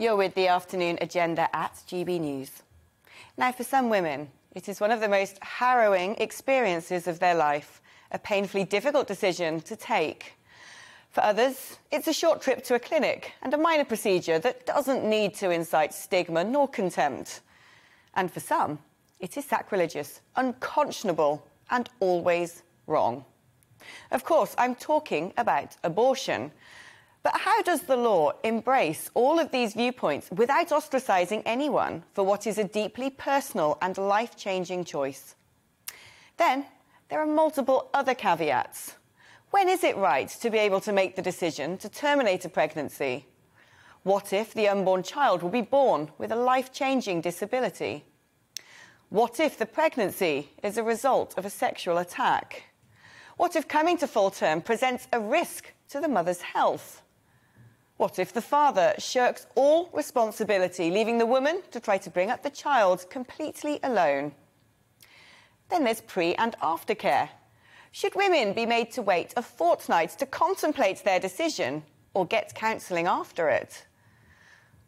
You're with the afternoon agenda at GB News. Now, for some women, it is one of the most harrowing experiences of their life, a painfully difficult decision to take. For others, it's a short trip to a clinic and a minor procedure that doesn't need to incite stigma nor contempt. And for some, it is sacrilegious, unconscionable, and always wrong. Of course, I'm talking about abortion. But how does the law embrace all of these viewpoints without ostracising anyone for what is a deeply personal and life-changing choice? Then, there are multiple other caveats. When is it right to be able to make the decision to terminate a pregnancy? What if the unborn child will be born with a life-changing disability? What if the pregnancy is a result of a sexual attack? What if coming to full term presents a risk to the mother's health? What if the father shirks all responsibility, leaving the woman to try to bring up the child completely alone? Then there's pre- and aftercare. Should women be made to wait a fortnight to contemplate their decision or get counselling after it?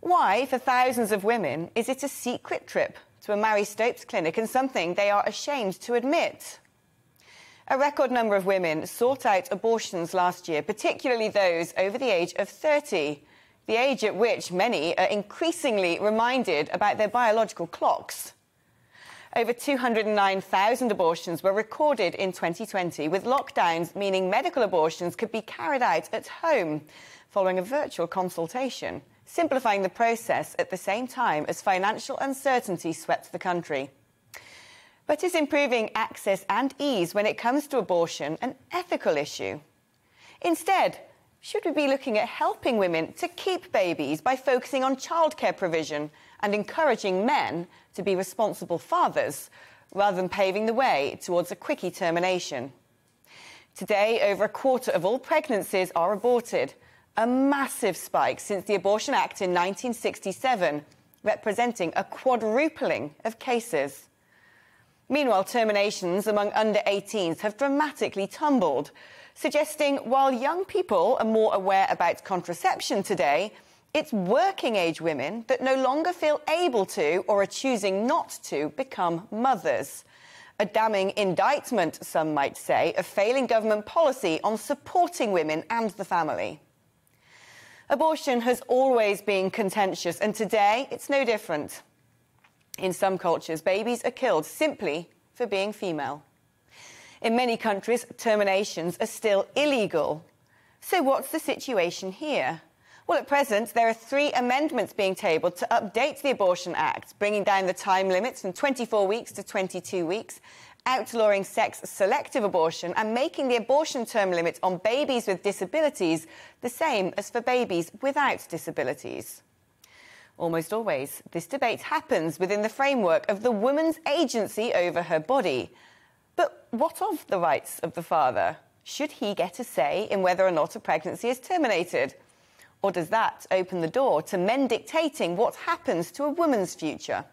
Why, for thousands of women, is it a secret trip to a Mary Stopes clinic and something they are ashamed to admit? A record number of women sought out abortions last year, particularly those over the age of 30, the age at which many are increasingly reminded about their biological clocks. Over 209,000 abortions were recorded in 2020, with lockdowns meaning medical abortions could be carried out at home following a virtual consultation, simplifying the process at the same time as financial uncertainty swept the country. But is improving access and ease when it comes to abortion an ethical issue? Instead, should we be looking at helping women to keep babies by focusing on childcare provision and encouraging men to be responsible fathers, rather than paving the way towards a quickie termination? Today, over a quarter of all pregnancies are aborted, a massive spike since the Abortion Act in 1967, representing a quadrupling of cases. Meanwhile, terminations among under 18s have dramatically tumbled, suggesting while young people are more aware about contraception today, it's working-age women that no longer feel able to or are choosing not to become mothers. A damning indictment, some might say, of failing government policy on supporting women and the family. Abortion has always been contentious, and today it's no different. In some cultures, babies are killed simply for being female. In many countries, terminations are still illegal. So what's the situation here? Well, at present, there are 3 amendments being tabled to update the Abortion Act, bringing down the time limits from 24 weeks to 22 weeks, outlawing sex-selective abortion and making the abortion term limit on babies with disabilities the same as for babies without disabilities. Almost always, this debate happens within the framework of the woman's agency over her body. But what of the rights of the father? Should he get a say in whether or not a pregnancy is terminated? Or does that open the door to men dictating what happens to a woman's future?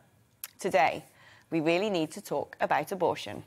Today, we really need to talk about abortion.